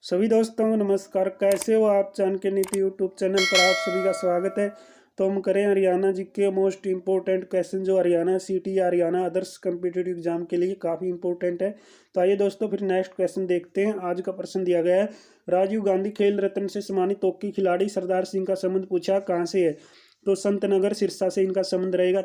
सभी दोस्तों को नमस्कार। कैसे हो आप? चाणक्य नीति यूट्यूब चैनल पर आप सभी का स्वागत है। तो हम करें हरियाणा जी के मोस्ट इम्पोर्टेंट क्वेश्चन जो हरियाणा सिटी या हरियाणा अदर्स कम्पिटिटिव एग्जाम के लिए काफ़ी इंपॉर्टेंट है। तो आइए दोस्तों फिर नेक्स्ट क्वेश्चन देखते हैं। आज का प्रश्न दिया गया है, राजीव गांधी खेल रत्न से सम्मानित हॉकी खिलाड़ी सरदार सिंह का संबंध पूछा कहाँ से है? तो संत नगर सिरसा से इनका संबंध रहेगा।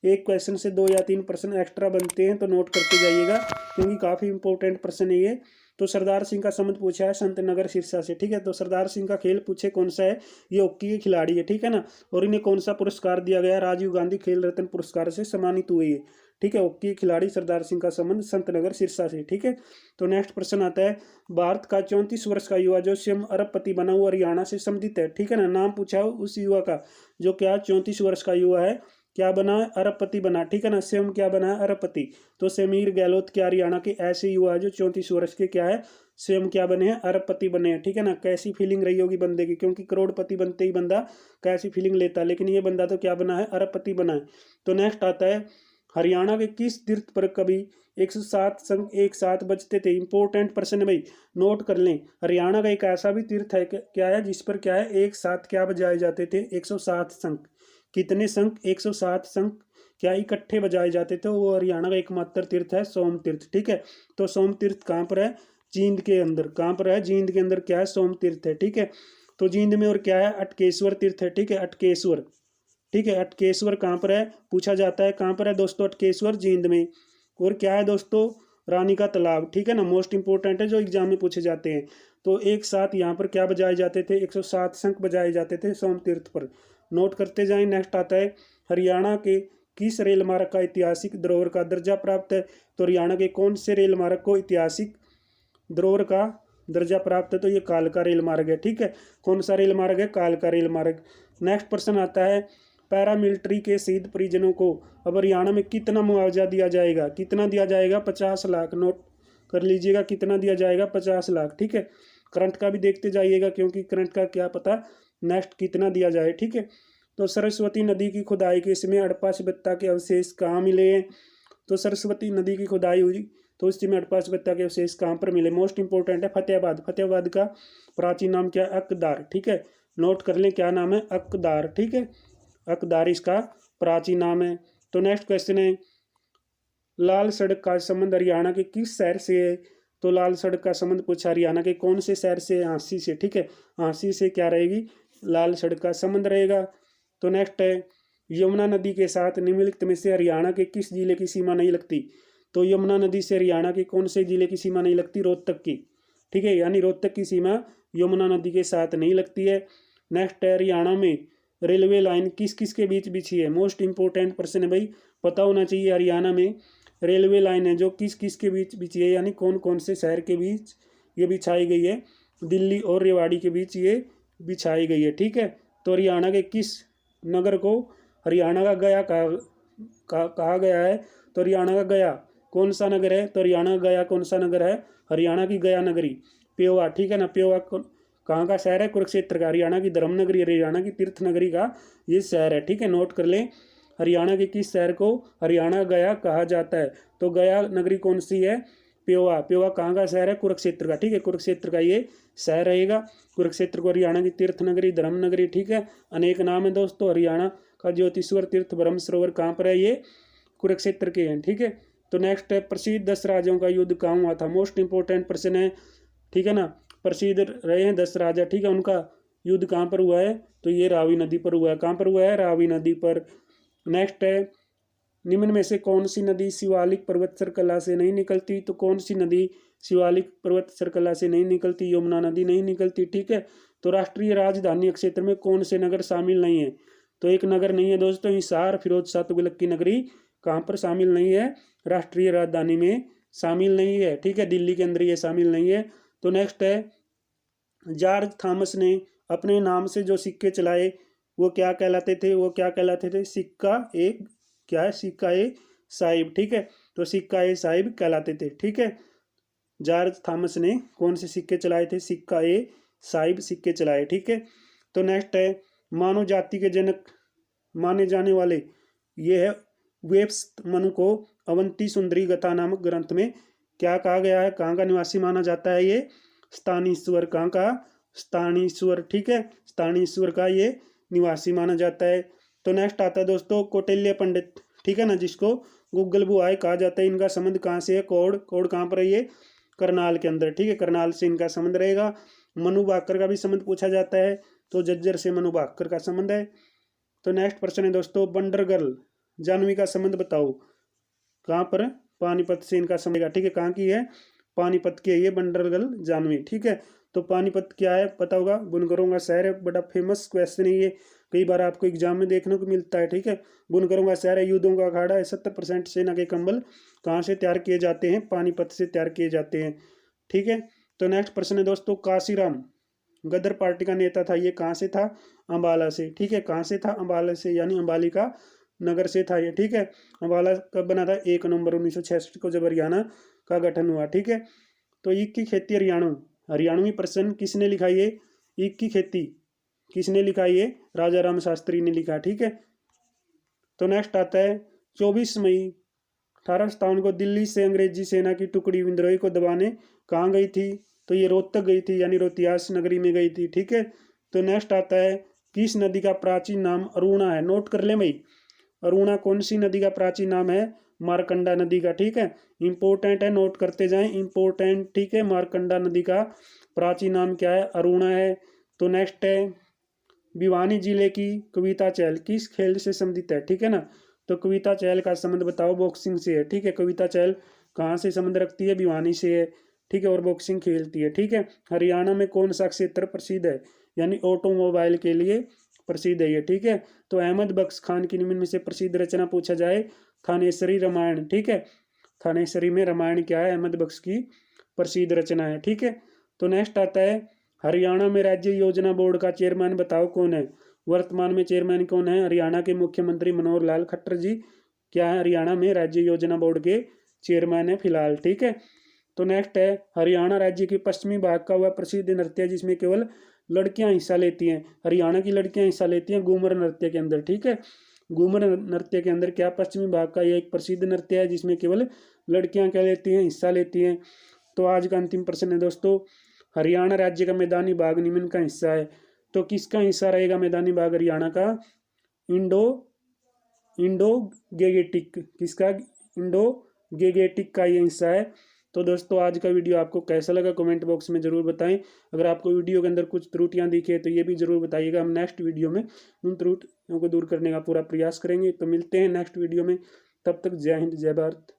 एक क्वेश्चन से 2 या 3 प्रश्न एक्स्ट्रा बनते हैं तो नोट करते जाइएगा, क्योंकि काफ़ी इंपॉर्टेंट प्रश्न है ये। तो सरदार सिंह का संबंध पूछा है संत नगर सिरसा से, ठीक है। तो सरदार सिंह का खेल पूछे कौन सा है, ये हॉकी के खिलाड़ी है, ठीक है ना। और इन्हें कौन सा पुरस्कार दिया गया? राजीव गांधी खेल रत्न पुरस्कार से सम्मानित हुए ये, ठीक है। हॉकी के खिलाड़ी सरदार सिंह का संबंध संत नगर सिरसा से, ठीक है। तो नेक्स्ट प्रश्न आता है, भारत का 34 वर्ष का युवा जो स्वयं अरबपति बना हुआ हरियाणा से संबंधित है, ठीक है ना। नाम पूछा है उस युवा का जो क्या 34 वर्ष का युवा है, क्या बना? अरबपति बना, ठीक है ना। स्वयं क्या बना? अरबपति। तो समीर गहलोत क्या हरियाणा के ऐसे युवा है जो 34 वर्ष के क्या है, स्वयं क्या बने हैं? अरबपति बने हैं, ठीक है ना। कैसी फीलिंग रही होगी बंदे की, क्योंकि करोड़पति बनते ही बंदा कैसी फीलिंग लेता है, लेकिन ये बंदा तो क्या बना है? अरबपति बना है। तो नेक्स्ट आता है, हरियाणा के किस तीर्थ पर कभी 107 संख एक साथ बजते थे? इंपॉर्टेंट प्रश्न है भाई, नोट कर लें। हरियाणा का एक ऐसा भी तीर्थ है क्या है जिस पर क्या है एक साथ क्या बजाए जाते थे? 107 संख। कितने संख? 107 संख क्या इकट्ठे बजाए जाते थे। वो हरियाणा का एकमात्र तीर्थ है सोम तीर्थ, ठीक है। तो सोम तीर्थ कहाँ पर है? जींद के अंदर। कहाँ पर है? जींद के अंदर क्या है? सोम तीर्थ है, ठीक है। तो जींद में और क्या है? अटकेश्वर तीर्थ है, ठीक है। अटकेश्वर, ठीक है। अटकेश्वर कहाँ पर है पूछा जाता है? कहाँ पर है दोस्तों? अटकेश्वर जींद में। और क्या है दोस्तों? रानी का तालाब, ठीक है ना। मोस्ट इंपोर्टेंट है जो एग्जाम में पूछे जाते हैं। तो एक साथ यहाँ पर क्या बजाए जाते थे? 107 शंख बजाए जाते थे सोम तीर्थ पर। नोट करते जाएं। नेक्स्ट आता है, हरियाणा के किस रेल मार्ग का ऐतिहासिक धरोहर का दर्जा प्राप्त है? तो हरियाणा के कौन से रेल मार्ग को ऐतिहासिक धरोहर का दर्जा प्राप्त है? तो ये कालका रेल मार्ग है, ठीक है। कौन सा रेल मार्ग है? कालका रेल मार्ग। नेक्स्ट प्रश्न आता है, पैरामिलिट्री के शहीद परिजनों को अब हरियाणा में कितना मुआवजा दिया जाएगा? कितना दिया जाएगा? 50 लाख। नोट कर लीजिएगा, कितना दिया जाएगा? 50 लाख, ठीक है। करंट का भी देखते जाइएगा, क्योंकि करंट का क्या पता नेक्स्ट कितना दिया जाए, ठीक है। तो सरस्वती नदी की खुदाई के समय हड़प्पा सभ्यता के अवशेष कहाँ मिले हैं? तो सरस्वती नदी की खुदाई हुई तो इस समय हड़प्पा सभ्यता के अवशेष कहाँ पर मिले? मोस्ट इंपोर्टेंट है फतेहाबाद। फतेहाबाद का प्राचीन नाम क्या? अकदार, ठीक है। नोट कर लें, क्या नाम है? अकदार, ठीक है। अकदार इसका प्राचीन नाम है। तो नेक्स्ट क्वेश्चन है, लाल सड़क का संबंध हरियाणा के किस शहर से है? तो लाल सड़क का संबंध पूछा हरियाणा के कौन से शहर से? हांसी से, ठीक है। हांसी से क्या रहेगी? लाल सड़क का संबंध रहेगा। तो नेक्स्ट है, यमुना नदी के साथ निम्नलिखित में से हरियाणा के किस जिले की सीमा नहीं लगती? तो यमुना नदी से हरियाणा के कौन से जिले की सीमा नहीं लगती? रोहतक की, ठीक है। यानी रोहतक की सीमा यमुना नदी के साथ नहीं लगती है। नेक्स्ट है, हरियाणा में रेलवे लाइन किस किस के बीच बिछी है? मोस्ट इंपोर्टेंट प्रश्न है भाई, पता होना चाहिए। हरियाणा में रेलवे लाइन है जो किस किस के बीच बिछी है, यानी कौन कौन से शहर के बीच ये बिछाई गई है? दिल्ली और रेवाड़ी के बीच ये बिछाई गई है, ठीक है। तो हरियाणा के किस नगर को हरियाणा का गया कहा गया है? तो हरियाणा का गया कौन सा नगर है? तो हरियाणा का गया कौन सा नगर है? हरियाणा की गया नगरी, पेवा, ठीक है ना। पेवा कहाँ का शहर है? कुरुक्षेत्र का। हरियाणा की धर्म नगरी, हरियाणा की तीर्थ नगरी का ये शहर है, ठीक है। नोट कर लें, हरियाणा के किस शहर को हरियाणा गया कहा जाता है? तो गया नगरी कौन सी है? पेवा। पेवा कहाँ का शहर है? कुरुक्षेत्र का, ठीक है। कुरुक्षेत्र का ये शहर रहेगा। कुरुक्षेत्र को हरियाणा की तीर्थ नगरी, धर्म नगरी, ठीक है। अनेक नाम है दोस्तों। हरियाणा का ज्योतिश्वर तीर्थ ब्रह्म सरोवर कहाँ पर है? ये कुरुक्षेत्र के हैं, ठीक है। तो नेक्स्ट है, प्रसिद्ध 10 राजाओं का युद्ध कहाँ हुआ था? मोस्ट इंपोर्टेंट प्रश्न है, ठीक है ना। प्रसिद्ध रहे हैं 10 राजा, ठीक है। उनका युद्ध कहाँ पर हुआ है? तो ये रावी नदी पर हुआ है। कहाँ पर हुआ है? रावी नदी पर। नेक्स्ट है, निम्न में से कौन सी नदी शिवालिक पर्वत श्रृंखला से नहीं निकलती? तो कौन सी नदी शिवालिक पर्वत श्रृंखला से नहीं निकलती? यमुना नदी नहीं निकलती, ठीक है। तो राष्ट्रीय राजधानी क्षेत्र में कौन से नगर शामिल नहीं है? तो एक नगर नहीं है दोस्तों, हिसार फिरोज शाह तुगलक की नगरी कहाँ पर शामिल नहीं है? राष्ट्रीय राजधानी में शामिल नहीं है, ठीक है। दिल्ली के अंदर ये शामिल नहीं है। तो नेक्स्ट है, जॉर्ज थॉमस ने अपने नाम से जो सिक्के चलाए वो क्या कहलाते थे? वो क्या कहलाते थे? सिक्का ए, क्या है? सिक्का ए साहिब, ठीक है। तो सिक्का ए साहिब कहलाते थे, ठीक है। जॉर्ज थॉमस ने कौन से सिक्के चलाए थे? सिक्का ए साहिब सिक्के चलाए, ठीक है। तो नेक्स्ट है, मानव जाति के जनक माने जाने वाले ये है वेब्स मनु को अवंती सुंदरी गथा नामक ग्रंथ में क्या कहा गया है? कहाँ का निवासी माना जाता है? ये स्थानीश्वर। कहाँ का? स्थानीश्वर। ठीक है, स्थानीश्वर का ये निवासी माना जाता है। तो नेक्स्ट आता है दोस्तों कौटिल्य पंडित। ठीक है ना, जिसको गूगल बुआई कहा जाता है। इनका संबंध कहाँ से है? कोड कहाँ पर है ये? करनाल के अंदर। ठीक है, करनाल से इनका संबंध रहेगा। मनु भाकर का भी संबंध पूछा जाता है, तो जज्जर से मनु भाकर का संबंध है। तो नेक्स्ट प्रश्न है दोस्तों बंडरगर्ल जानवी का संबंध बताओ। कहाँ पर? पानीपत से इनका संबंध। ठीक है, कहाँ की है? पानीपत की है ये बंडरगर्ल जानवी। ठीक है, तो पानीपत क्या है पता होगा? बुनकरों का शहर है। बड़ा फेमस क्वेश्चन है ये, कई बार आपको एग्जाम में देखने को मिलता है। ठीक है, बुनकरों का शहर है, युद्धों का अखाड़ा है। 70% सेना के कंबल कहाँ से तैयार किए जाते हैं? पानीपत से तैयार किए जाते हैं। ठीक है, तो नेक्स्ट प्रश्न है दोस्तों काशीराम गदर पार्टी का नेता था, ये कहाँ से था? अंबाला से। ठीक है, कहाँ से था? अंबाला से, यानी अंबाली का नगर से था ये। ठीक है, अंबाला कब बना था? 1 नवंबर 1966 को जब हरियाणा का गठन हुआ। ठीक है, तो ईख की खेती हरियाणवी प्रश्न किसने लिखा? ये ईख की खेती किसने लिखा? ये राजा राम शास्त्री ने लिखा। ठीक है, तो नेक्स्ट आता है 24 मई 1857 को दिल्ली से अंग्रेजी सेना की टुकड़ी विद्रोही को दबाने कहाँ गई थी? तो ये रोहतक गई थी, यानी रोहतियास नगरी में गई थी। ठीक है, तो नेक्स्ट आता है किस नदी का प्राचीन नाम अरुणा है? नोट कर ले भाई, अरुणा कौन सी नदी का प्राचीन नाम है? मारकंडा नदी का। ठीक है, इंपॉर्टेंट है, नोट करते जाएं, इंपॉर्टेंट। ठीक है, मारकंडा नदी का प्राचीन नाम क्या है? अरुणा है। तो नेक्स्ट है भिवानी जिले की कविता चहल किस खेल से संबंधित है? ठीक है ना, तो कविता चहल का संबंध बताओ। बॉक्सिंग से है। ठीक है, कविता चहल कहाँ से संबंध रखती है? भिवानी से है। ठीक है, और बॉक्सिंग खेलती है। ठीक है, हरियाणा में कौन सा क्षेत्र प्रसिद्ध है? यानी ऑटोमोबाइल के लिए प्रसिद्ध है ये। ठीक है, तो अहमद बख्श खान की निम्न में से प्रसिद्ध रचना पूछा जाए, थानेश्वरी रामायण। ठीक है, थानेश्वरी में रामायण क्या है? अहमद बख्श की प्रसिद्ध रचना है। ठीक है, तो नेक्स्ट आता है हरियाणा में राज्य योजना बोर्ड का चेयरमैन बताओ कौन है? वर्तमान में चेयरमैन कौन है? हरियाणा के मुख्यमंत्री मनोहर लाल खट्टर जी क्या है? हरियाणा में राज्य योजना बोर्ड के चेयरमैन है फिलहाल। ठीक है, तो नेक्स्ट है हरियाणा राज्य के पश्चिमी भाग का वह प्रसिद्ध नृत्य है जिसमें केवल लड़कियां हिस्सा लेती हैं। हरियाणा की लड़कियां हिस्सा लेती हैं घूमर नृत्य के अंदर। ठीक है, घूमर नृत्य के अंदर क्या पश्चिमी भाग का यह एक प्रसिद्ध नृत्य है जिसमें केवल लड़कियां क्या लेती हैं? हिस्सा लेती हैं। तो आज का अंतिम प्रश्न है दोस्तों हरियाणा राज्य का मैदानी भाग निम्न का हिस्सा है, तो किसका हिस्सा रहेगा मैदानी भाग हरियाणा का? इंडो गेगेटिक। किसका? इंडो गेगेटिक का ये हिस्सा है। तो दोस्तों आज का वीडियो आपको कैसा लगा कमेंट बॉक्स में ज़रूर बताएं। अगर आपको वीडियो के अंदर कुछ त्रुटियां दिखे तो ये भी ज़रूर बताइएगा। हम नेक्स्ट वीडियो में उन त्रुटियों को दूर करने का पूरा प्रयास करेंगे। तो मिलते हैं नेक्स्ट वीडियो में, तब तक जय हिंद जय भारत।